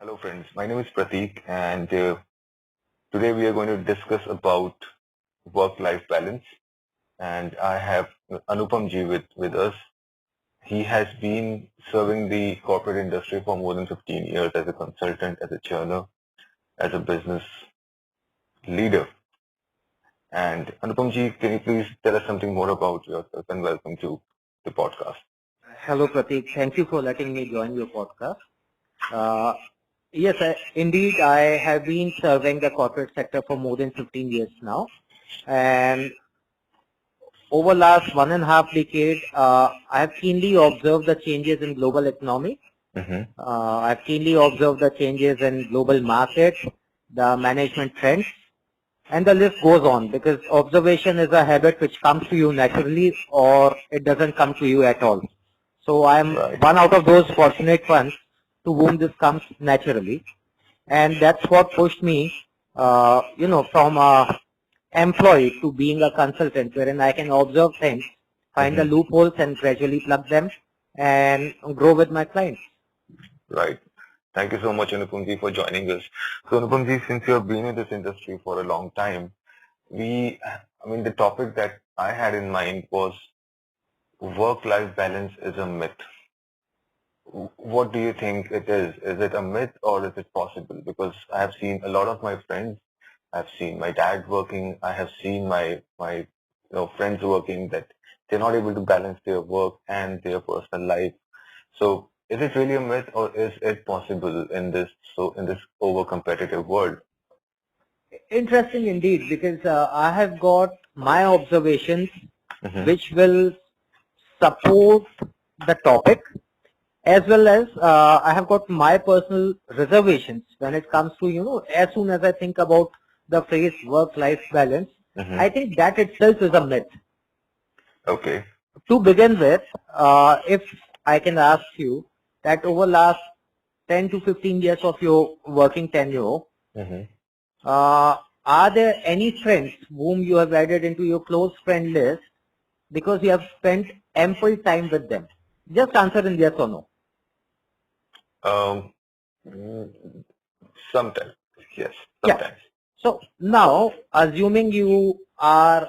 Hello friends, my name is Prateek and today we are going to discuss about work-life balance and I have Anupam ji with us. He has been serving the corporate industry for more than 15 years as a consultant, as a churner, as a business leader. And Anupam ji, can you please tell us something more about yourself and welcome to the podcast. Hello, Prateek. Thank you for letting me join your podcast. Uh, yes, indeed, I have been serving the corporate sector for more than 15 years now. And over last 1.5 decade, I have keenly observed the changes in global economy. Mm-hmm. I've keenly observed the changes in global markets, the management trends, and the list goes on because observation is a habit which comes to you naturally or it doesn't come to you at all. So I'm Right. one out of those fortunate ones to whom this comes naturally. And that's what pushed me, from a employee to being a consultant wherein I can observe things, find the Mm-hmm. loopholes and gradually plug them and grow with my clients. Right. Thank you so much, Anupamji, for joining us. So, Anupamji, since you have been in this industry for a long time, the topic that I had in mind was work-life balance is a myth. What do you think it is? Is it a myth or is it possible? Because I have seen a lot of my friends, I've seen my dad working, I have seen my friends working that they're not able to balance their work and their personal life. So is it really a myth or is it possible in this over competitive world? Interesting indeed because I have got my observations Mm-hmm. which will support the topic as well as I have got my personal reservations when it comes to, as soon as I think about the phrase work-life balance, Mm-hmm. I think that itself is a myth. Okay. To begin with, if I can ask you that over last 10 to 15 years of your working tenure, Mm-hmm. are there any friends whom you have added into your close friend list because you have spent ample time with them? Just answer in yes or no. Um, mm, Sometimes, yes, Yeah. sometimes. So now, assuming you are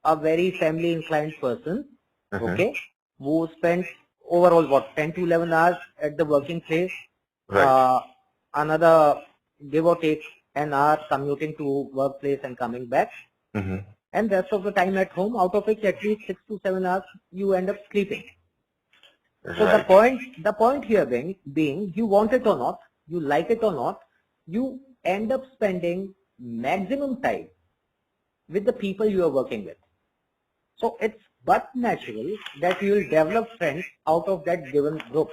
a very family inclined person, Mm-hmm. okay, who spends overall what 10 to 11 hours at the working place, Right. another give or take an hour commuting to workplace and coming back, Mm-hmm. and rest of the time at home, out of which at least 6 to 7 hours you end up sleeping. So Right. the point here being you want it or not, you like it or not, you end up spending maximum time with the people you are working with. So it's but natural that you will develop friends out of that given group.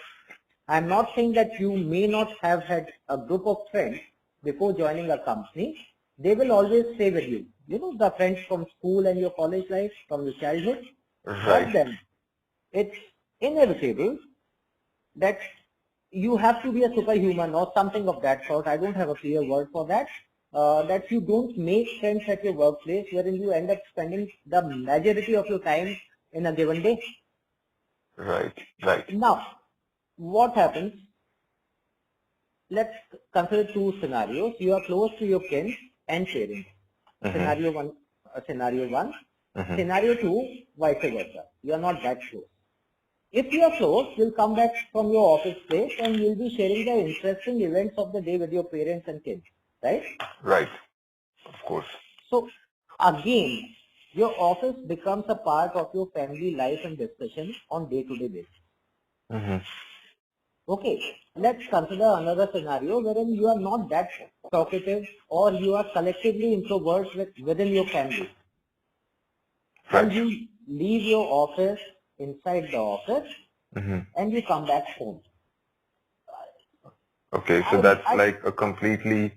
I'm not saying that you may not have had a group of friends before joining a company. They will always stay with you. You know, the friends from school and your college life, from your childhood. But Right. then it's inevitable that you have to be a superhuman or something of that sort. I don't have a clear word for that. That you don't make friends at your workplace wherein you end up spending the majority of your time in a given day. Right. Right. Now, what happens? Let's consider two scenarios. You are close to your kin and parents. Mm-hmm. Scenario one, scenario one. Mm-hmm. Scenario two, vice versa. You are not that close. If you are close, you'll come back from your office place and you'll be sharing the interesting events of the day with your parents and kids, right? Right. Of course. So again, your office becomes a part of your family life and discussion on day-to-day basis. Mm-hmm. Okay, let's consider another scenario wherein you are not that talkative or you are collectively introverts within your family and Right. you leave your office inside the office Mm-hmm. and you come back home. Okay, so I, that's I, like a completely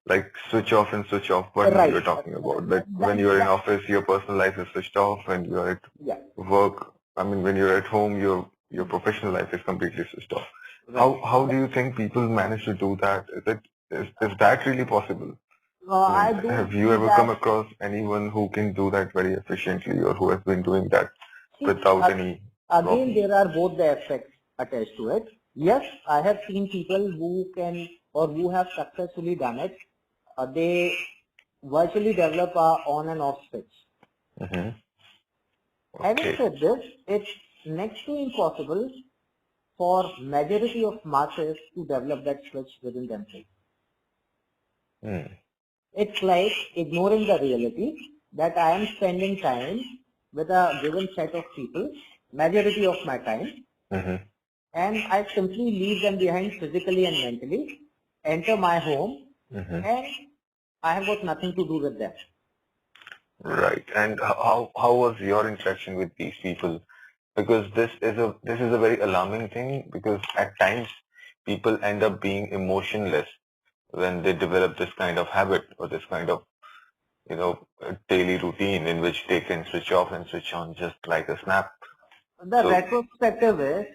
like switch off and switch off button right. you're talking about. That when That, you're in that, office, your personal life is switched off. When you're at yeah, work, when you're at home, your professional life is completely switched off. right. How do you think people manage to do that? Is that really possible? I don't Have you see ever come that. across anyone who can do that very efficiently or who has been doing that See, without any again, problem? there are both the aspects attached to it. Yes, I have seen people who can or who have successfully done it, they virtually develop a on and off switch. Mm-hmm. Having Okay. said this, it's next to impossible for majority of masses to develop that switch within themselves. Mm. It's like ignoring the reality that I am spending time with a given set of people, majority of my time, Mm-hmm. and I simply leave them behind physically and mentally, enter my home, Mm-hmm. and I have got nothing to do with them. Right. And how was your interaction with these people? Because this is a very alarming thing, because at times people end up being emotionless when they develop this kind of habit or this kind of daily routine in which they can switch off and switch on just like a snap. The So retrospective is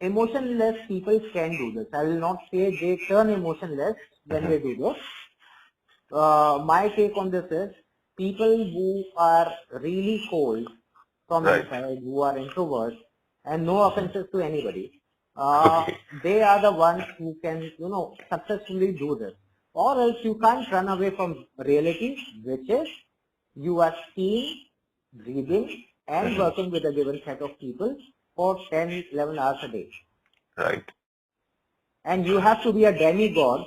emotionless people can do this. I will not say they turn emotionless when they mhm, do this. My take on this is people who are really cold from right. inside, who are introverts, and no Mhm. offenses to anybody, Okay. they are the ones who can, successfully do this. Or else you can't run away from reality, which is you are seeing, breathing, and Mhm. working with a given set of people for 10, 11 hours a day. Right. And you have to be a demigod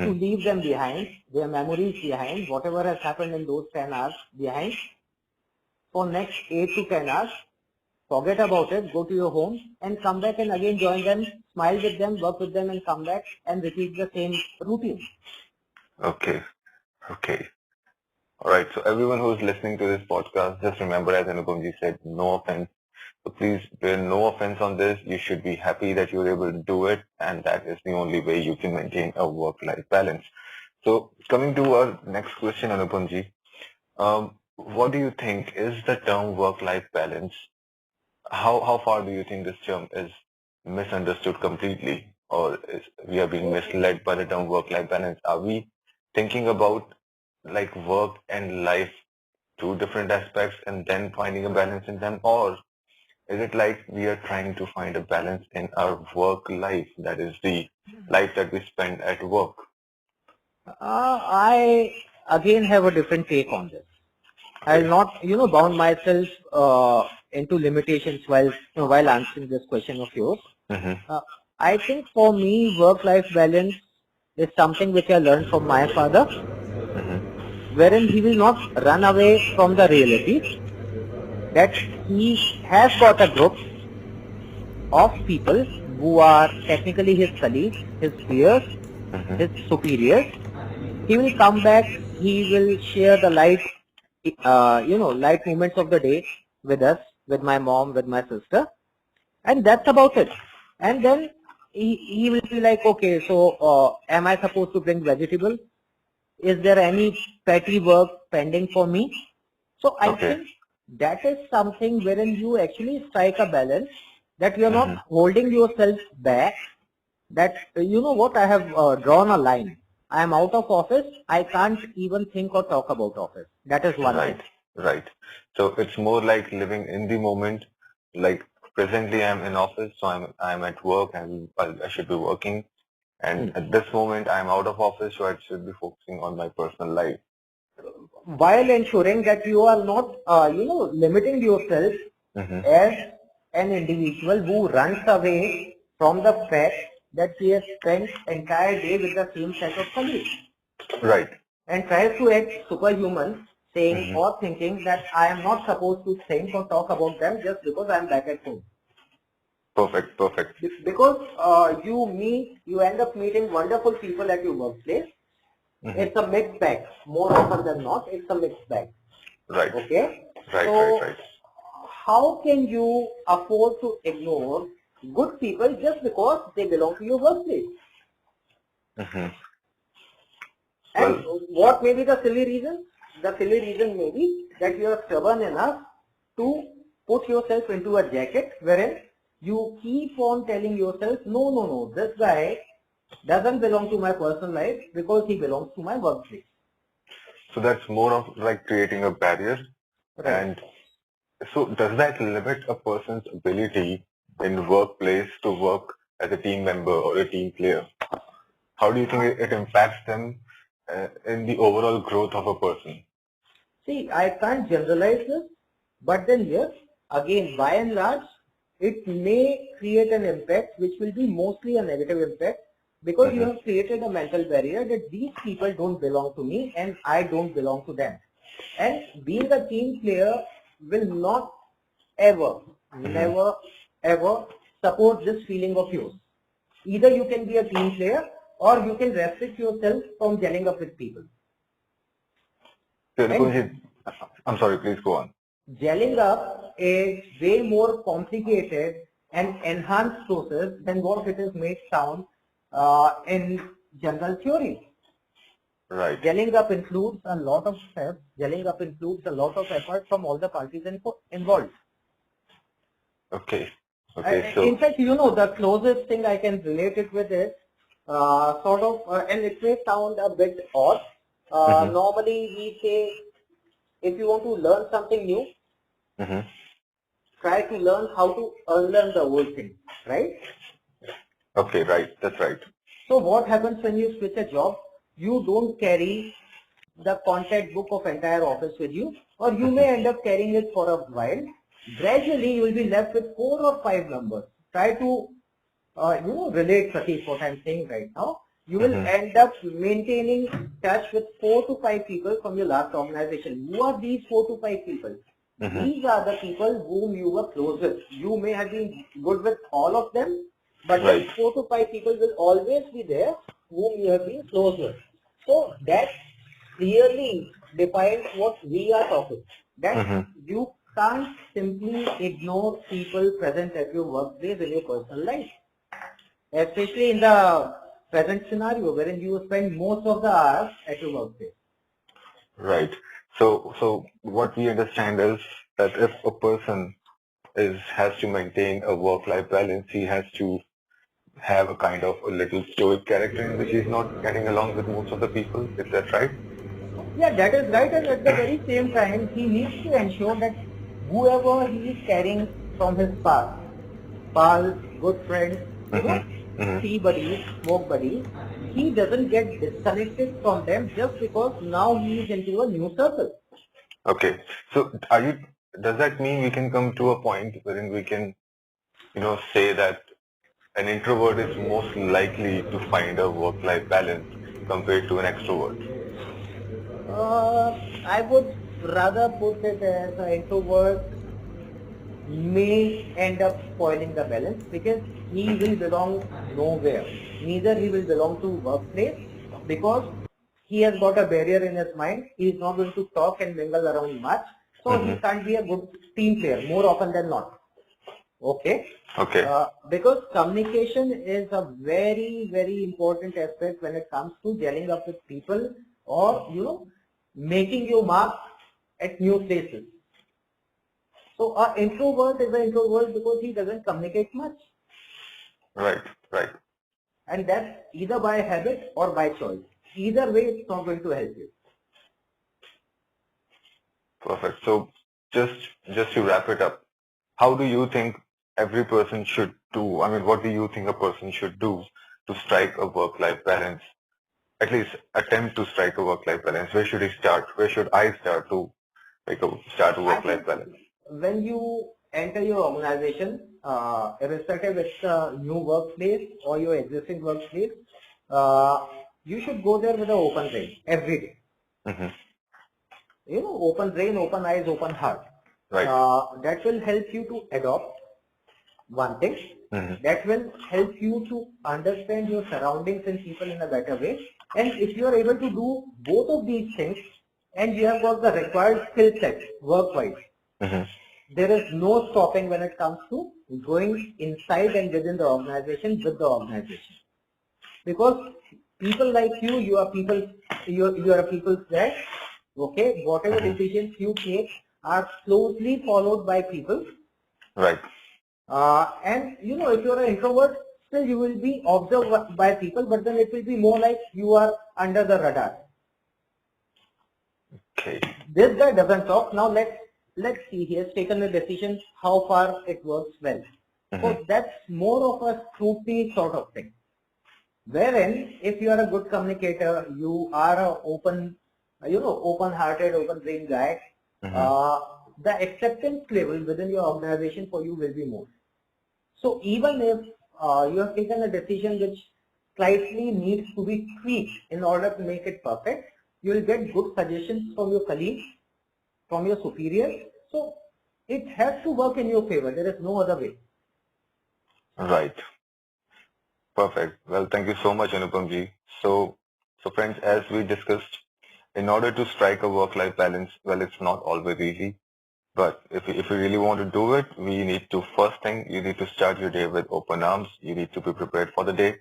to Mhm. leave them behind, their memories behind, whatever has happened in those 10 hours behind, for next 8 to 10 hours, forget about it, go to your home and come back and again join them, smile with them, work with them and come back and repeat the same routine. Okay. Okay. All right. So everyone who is listening to this podcast, just remember, as Anupamji said, no offense. So please bear no offense on this. You should be happy that you're able to do it, and that is the only way you can maintain a work-life balance. So coming to our next question, Anupamji, what do you think is the term work-life balance? How far do you think this term is misunderstood completely, or is we are being misled by the term work-life balance? Are we thinking about like work and life, two different aspects, and then finding a balance in them, or is it like we are trying to find a balance in our work life, that is the life that we spend at work? I again have a different take on this. I'll Okay. not, bound myself into limitations while answering this question of yours. Mm-hmm. Uh, I think for me, work-life balance is something which I learned from my father, Mm-hmm. wherein he will not run away from the reality that he has got a group of people who are technically his colleagues, his peers, his Mm-hmm. superiors. He will come back, he will share the light moments of the day with us, with my mom, with my sister, and that's about it. And then he will be like, okay, so am I supposed to bring vegetable? Is there any petty work pending for me? So I Okay. think that is something wherein you actually strike a balance, that you're not Mm-hmm. holding yourself back, that you know what, I have drawn a line. I am out of office. I can't even think or talk about office. That is one Right. thing. Right. So it's more like living in the moment. Like presently, I'm in office, so I'm at work, and I should be working. And Hmm. at this moment, I'm out of office, so I should be focusing on my personal life. While ensuring that you are not, limiting yourself Mm-hmm. as an individual who runs away from the fact that he has spent entire day with the same set of colleagues Right. and tries to act superhuman, saying Mm-hmm. or thinking that I am not supposed to think or talk about them just because I am back at home. Perfect. Perfect. Because you end up meeting wonderful people at your workplace. Mm-hmm. It's a mixed bag. More often than not, it's a mixed bag. Right. Okay? Right. Right. So Right. how can you afford to ignore good people just because they belong to your workplace? Mm-hmm. And Well. what may be the silly reason? The silly reason may be that you are stubborn enough to put yourself into a jacket wherein you keep on telling yourself, no, no, no, this guy doesn't belong to my personal life because he belongs to my workplace. So that's more of like creating a barrier. Right. And so does that limit a person's ability in workplace to work as a team member or a team player? How do you think it impacts them in the overall growth of a person? See, I can't generalize this, but then yes, again, by and large, it may create an impact which will be mostly a negative impact, because you have created a mental barrier that these people don't belong to me and I don't belong to them. And being a team player will not ever, never, ever support this feeling of yours. Either you can be a team player or you can restrict yourself from gelling up with people. So, And Nupumji, I'm sorry, please go on. gelling up is way more complicated and enhanced process than what it is made sound in general theory. Right. Gelling up includes a lot of steps. Gelling up includes a lot of effort from all the parties involved. Okay. Okay. So, In fact, you know, the closest thing I can relate it with is and it may sound a bit odd. Normally, we say, if you want to learn something new, try to learn how to unlearn the old thing, right? okay, right. That's right. So what happens when you switch a job? You don't carry the contact book of entire office with you, or you may end up carrying it for a while. Gradually, you will be left with 4 or 5 numbers. Try to relate, Satish, what I'm saying right now. You will end up maintaining touch with 4 to 5 people from your last organization. Who are these 4 to 5 people? These are the people whom you were close with. You may have been good with all of them, but Right. then 4 to 5 people will always be there whom you have been close with. So that clearly defines what we are talking. That you can't simply ignore people present at your workplace in your personal life. Especially in the present scenario wherein you spend most of the hours at your workplace. Right. So what we understand is that if a person has to maintain a work-life balance, he has to have a kind of a little stoic character in which he's not getting along with most of the people. Is that right? Yeah, that is right, and at the very same time, he needs to ensure that whoever he is carrying from his past, pals, good friends, tea buddies, smoke buddies, he doesn't get disconnected from them just because now he is into a new circle. Okay. So does that mean we can come to a point wherein we can, say that an introvert is most likely to find a work-life balance compared to an extrovert? I would rather put it as an introvert may end up spoiling the balance because he will belong nowhere. Neither he will belong to workplace because he has got a barrier in his mind. He is not going to talk and mingle around much. So he can't be a good team player more often than not. Okay. Okay. Because communication is a very, very important aspect when it comes to gelling up with people or, making your mark at new places. So an introvert is an introvert because he doesn't communicate much. Right, right. And that's either by habit or by choice. Either way, it's not going to help you. Perfect. So just to wrap it up, how do you think every person should do? I mean, what do you think a person should do to strike a work-life balance? At least attempt to strike a work-life balance. Where should he start? Where should I start to start a work-life balance? When you enter your organization, irrespective it's a new workplace or your existing workplace, you should go there with an open brain every day. Open brain, open eyes, open heart. Right. That will help you to adopt one thing. That will help you to understand your surroundings and people in a better way. And if you are able to do both of these things and you have got the required skill set work-wise, there is no stopping when it comes to going inside and within the organization with the organization. Because people like you are a people's friend. Okay, whatever decisions you take are closely followed by people. Right. And if you're an introvert, still you will be observed by people, but then it will be more like you are under the radar. Okay. This guy doesn't talk. Now let's see. He has taken a decision. How far it works well. So that's more of a scrutiny sort of thing. Wherein, if you are a good communicator, you are a open-hearted, open-brain guy, the acceptance level within your organization for you will be more. So even if you have taken a decision which slightly needs to be tweaked in order to make it perfect, you will get good suggestions from your colleagues, from your superiors. So it has to work in your favor. There is no other way. Right. Perfect. Well, thank you so much, Anupam ji. So friends, as we discussed, in order to strike a work-life balance, well, it's not always easy. But if you really want to do it, we need to, first thing, you need to start your day with open arms. You need to be prepared for the day.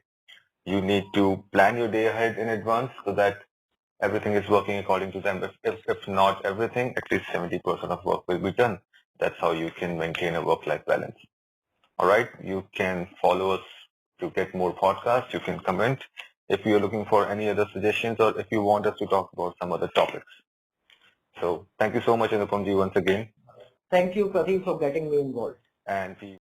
You need to plan your day ahead in advance so that everything is working according to them. If not everything, at least 70% of work will be done. That's how you can maintain a work-life balance. All right. You can follow us to get more podcasts. You can comment if you're looking for any other suggestions or if you want us to talk about some other topics. So thank you so much, Anupam ji, once again. Thank you, Pratik, for getting me involved. And we